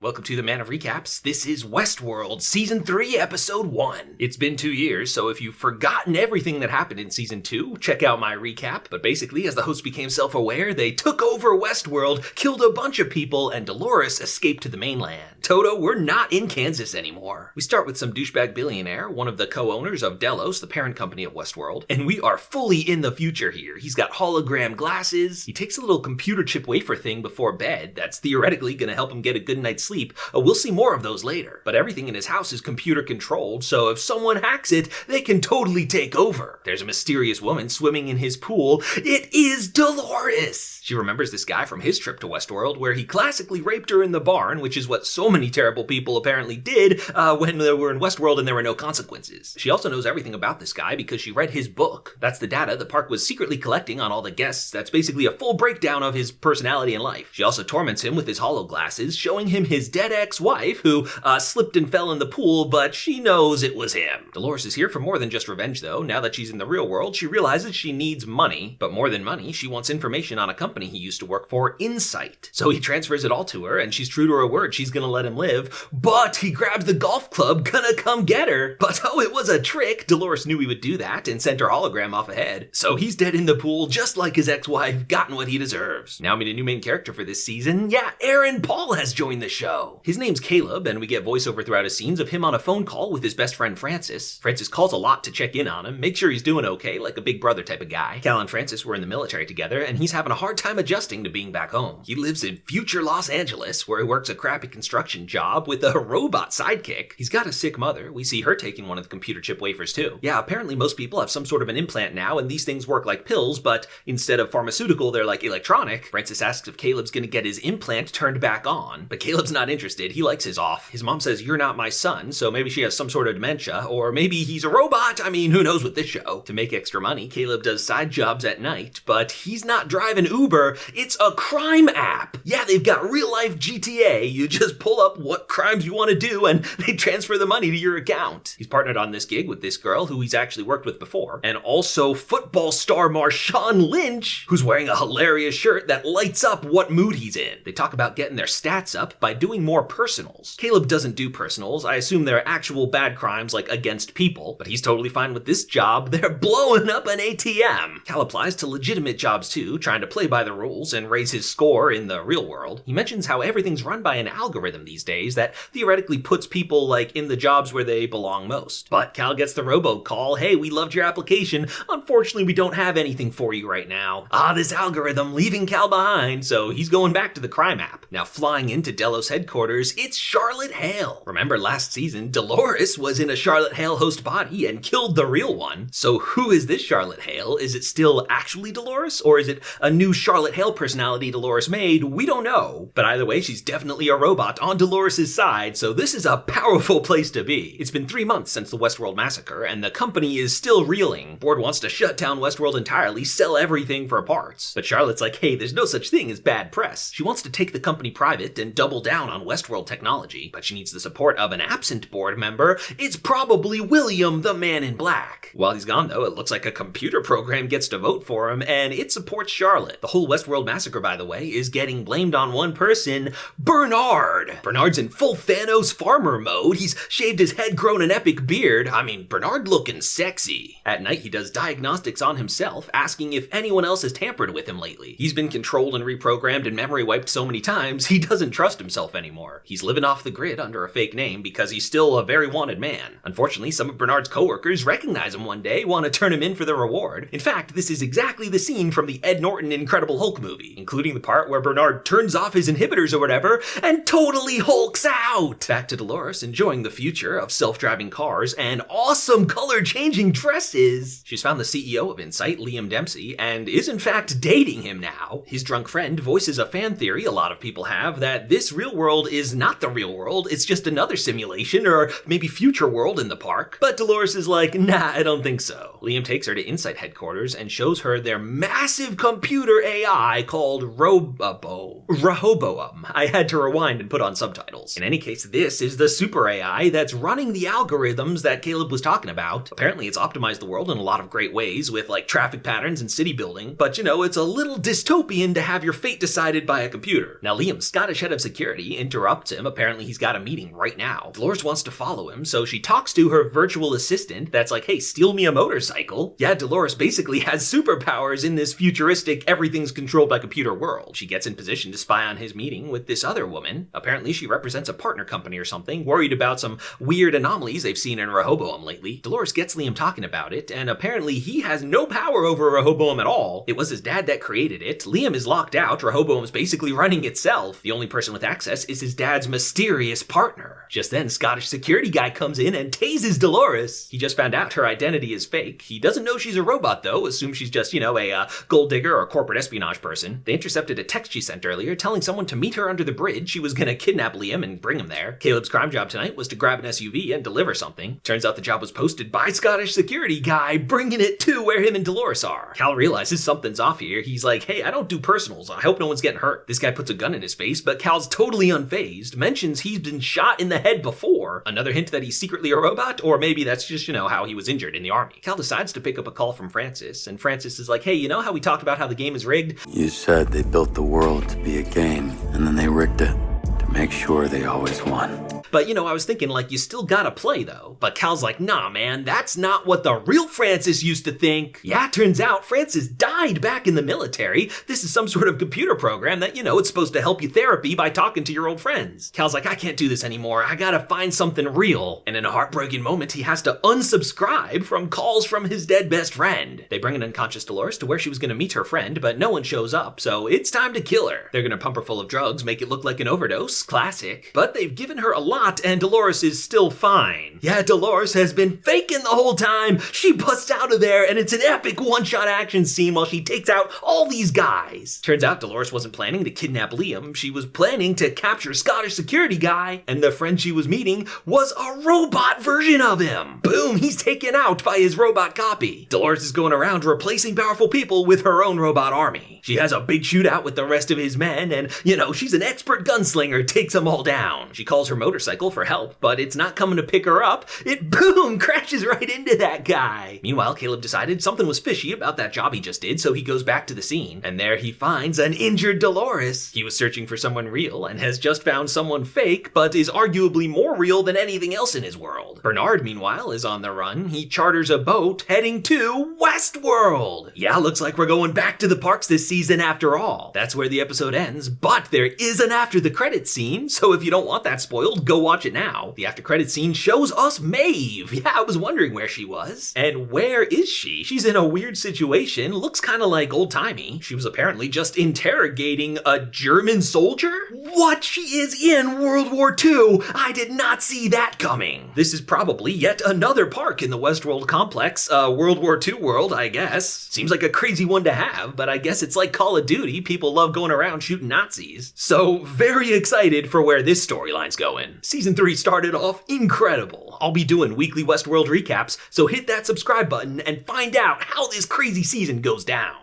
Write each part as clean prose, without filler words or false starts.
Welcome to the Man of Recaps. This is Westworld, Season 3, Episode 1. It's been 2 years, so if you've forgotten everything that happened in Season 2, check out my recap. But basically, as the hosts became self-aware, they took over Westworld, killed a bunch of people, and Dolores escaped to the mainland. Toto, we're not in Kansas anymore. We start with some douchebag billionaire, one of the co-owners of Delos, the parent company of Westworld, and we are fully in the future here. He's got hologram glasses, he takes a little computer chip wafer thing before bed that's theoretically gonna help him get a good night's sleep. We'll see more of those later. But everything in his house is computer controlled, so if someone hacks it, they can totally take over. There's a mysterious woman swimming in his pool. It is Dolores! She remembers this guy from his trip to Westworld, where he classically raped her in the barn, which is what so many terrible people apparently did when they were in Westworld and there were no consequences. She also knows everything about this guy because she read his book. That's the data the park was secretly collecting on all the guests. That's basically a full breakdown of his personality and life. She also torments him with his hologlasses, showing him his dead ex-wife who slipped and fell in the pool, but she knows it was him. Dolores is here for more than just revenge though. Now that she's in the real world, she realizes she needs money, but more than money, she wants information on a company he used to work for, Insight. So he transfers it all to her, and she's true to her word, she's gonna let him live, but he grabs the golf club, gonna come get her. But oh, it was a trick. Dolores knew he would do that and sent her hologram off ahead. So he's dead in the pool, just like his ex-wife, gotten what he deserves. Now meet a new main character for this season. Yeah, Aaron Paul has joined the show. His name's Caleb, and we get voiceover throughout his scenes of him on a phone call with his best friend Francis. Francis calls a lot to check in on him, make sure he's doing okay, like a big brother type of guy. Cal and Francis were in the military together, and he's having a hard time adjusting to being back home. He lives in future Los Angeles, where he works a crappy construction job with a robot sidekick. He's got a sick mother. We see her taking one of the computer chip wafers too. Yeah, apparently most people have some sort of an implant now, and these things work like pills, but instead of pharmaceutical, they're like electronic. Francis asks if Caleb's gonna get his implant turned back on, but Caleb's not interested. He likes his off. His mom says, "You're not my son," so maybe she has some sort of dementia, or maybe he's a robot. I mean, who knows with this show? To make extra money, Caleb does side jobs at night, but he's not driving Uber. It's a crime app. Yeah, they've got real life GTA. You just pull up what crimes you want to do and they transfer the money to your account. He's partnered on this gig with this girl who he's actually worked with before, and also football star Marshawn Lynch, who's wearing a hilarious shirt that lights up what mood he's in. They talk about getting their stats up by doing more personals. Caleb doesn't do personals. I assume they're actual bad crimes like against people, but he's totally fine with this job. They're blowing up an ATM. Cal applies to legitimate jobs too, trying to play by the rules and raise his score in the real world. He mentions how everything's run by an algorithm these days that theoretically puts people like in the jobs where they belong most. But Cal gets the robocall. "Hey, we loved your application. Unfortunately, we don't have anything for you right now." This algorithm leaving Cal behind, so he's going back to the crime app. Now flying into Delos headquarters, it's Charlotte Hale. Remember last season, Dolores was in a Charlotte Hale host body and killed the real one. So who is this Charlotte Hale? Is it still actually Dolores, or is it a new Charlotte Hale personality Dolores made? We don't know. But either way, she's definitely a robot on Dolores' side, so this is a powerful place to be. It's been 3 months since the Westworld massacre, and the company is still reeling. Board wants to shut down Westworld entirely, sell everything for parts. But Charlotte's like, hey, there's no such thing as bad press. She wants to take the company private and double down on Westworld technology, but she needs the support of an absent board member. It's probably William, the Man in Black. While he's gone though, it looks like a computer program gets to vote for him, and it supports Charlotte. The whole Westworld massacre, by the way, is getting blamed on one person, Bernard. Bernard's in full Thanos farmer mode. He's shaved his head, grown an epic beard. I mean, Bernard looking sexy. At night, he does diagnostics on himself, asking if anyone else has tampered with him lately. He's been controlled and reprogrammed and memory wiped so many times, he doesn't trust himself anymore. He's living off the grid under a fake name because he's still a very wanted man. Unfortunately, some of Bernard's coworkers recognize him one day, want to turn him in for the reward. In fact, this is exactly the scene from the Ed Norton Incredible Hulk movie, including the part where Bernard turns off his inhibitors or whatever and totally hulks out. Back to Dolores, enjoying the future of self-driving cars and awesome color-changing dresses. She's found the CEO of Insight, Liam Dempsey, and is in fact dating him now. His drunk friend voices a fan theory a lot of people have that this real world is not the real world, it's just another simulation or maybe future world in the park. But Dolores is like, nah, I don't think so. Liam takes her to Insight headquarters and shows her their massive computer AI called Rehoboam. I had to rewind and put on subtitles. In any case, this is the super AI that's running the algorithms that Caleb was talking about. Apparently it's optimized the world in a lot of great ways with like traffic patterns and city building, but you know, it's a little dystopian to have your fate decided by a computer. Now Liam's Scottish head of security interrupts him. Apparently he's got a meeting right now. Dolores wants to follow him, so she talks to her virtual assistant that's like, hey, steal me a motorcycle. Yeah, Dolores basically has superpowers in this futuristic, everything's controlled by computer world. She gets in position to spy on his meeting with this other woman. Apparently she represents a partner company or something, worried about some weird anomalies they've seen in Rehoboam lately. Dolores gets Liam talking about it, and apparently he has no power over Rehoboam at all. It was his dad that created it. Liam is locked out. Rehoboam's basically running itself. The only person with access is his dad's mysterious partner. Just then, Scottish security guy comes in and tases Dolores. He just found out her identity is fake. He doesn't know she's a robot though, assumes she's just, a gold digger or corporate espionage person. They intercepted a text she sent earlier telling someone to meet her under the bridge. She was gonna kidnap Liam and bring him there. Caleb's crime job tonight was to grab an SUV and deliver something. Turns out the job was posted by Scottish security guy, bringing it to where him and Dolores are. Cal realizes something's off here. He's like, hey, I don't do personals. I hope no one's getting hurt. This guy puts a gun in his face, but Cal's totally unfazed, mentions he's been shot in the head before. Another hint that he's secretly a robot, or maybe that's just, how he was injured in the army. Cal decides to pick up a call from Francis, and Francis is like, hey, you know how we talked about how the game is rigged? You said they built the world to be a game, and then they rigged it to make sure they always won. But, I was thinking, you still gotta play, though. But Cal's like, nah, man, that's not what the real Francis used to think. Yeah, turns out Francis died back in the military. This is some sort of computer program that, it's supposed to help you therapy by talking to your old friends. Cal's like, I can't do this anymore. I gotta find something real. And in a heartbreaking moment, he has to unsubscribe from calls from his dead best friend. They bring an unconscious Dolores to where she was gonna meet her friend, but no one shows up, so it's time to kill her. They're gonna pump her full of drugs, make it look like an overdose. Classic. But they've given her a lot, and Dolores is still fine. Yeah, Dolores has been faking the whole time. She busts out of there, and it's an epic one-shot action scene while she takes out all these guys. Turns out Dolores wasn't planning to kidnap Liam. She was planning to capture Scottish security guy, and the friend she was meeting was a robot version of him. Boom, he's taken out by his robot copy. Dolores is going around replacing powerful people with her own robot army. She has a big shootout with the rest of his men, and, she's an expert gunslinger, takes them all down. She calls her motorcycle for help, but it's not coming to pick her up. It, boom, crashes right into that guy. Meanwhile, Caleb decided something was fishy about that job he just did, so he goes back to the scene, and there he finds an injured Dolores. He was searching for someone real and has just found someone fake, but is arguably more real than anything else in his world. Bernard, meanwhile, is on the run. He charters a boat heading to Westworld. Yeah, looks like we're going back to the parks this season after all. That's where the episode ends, but there is an after the credits scene, so if you don't want that spoiled, go watch it now. The after credits scene shows us Maeve. Yeah, I was wondering where she was. And where is she? She's in a weird situation, looks kind of like old-timey. She was apparently just interrogating a German soldier? What? She is in World War II! I did not see that coming. This is probably yet another park in the Westworld complex, World War II world, I guess. Seems like a crazy one to have, but I guess it's like Call of Duty. People love going around shooting Nazis. So, very excited for where this storyline's going. Season 3 started off incredible. I'll be doing weekly Westworld recaps, so hit that subscribe button and find out how this crazy season goes down.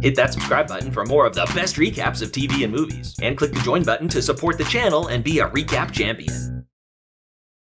Hit that subscribe button for more of the best recaps of TV and movies, and click the join button to support the channel and be a recap champion.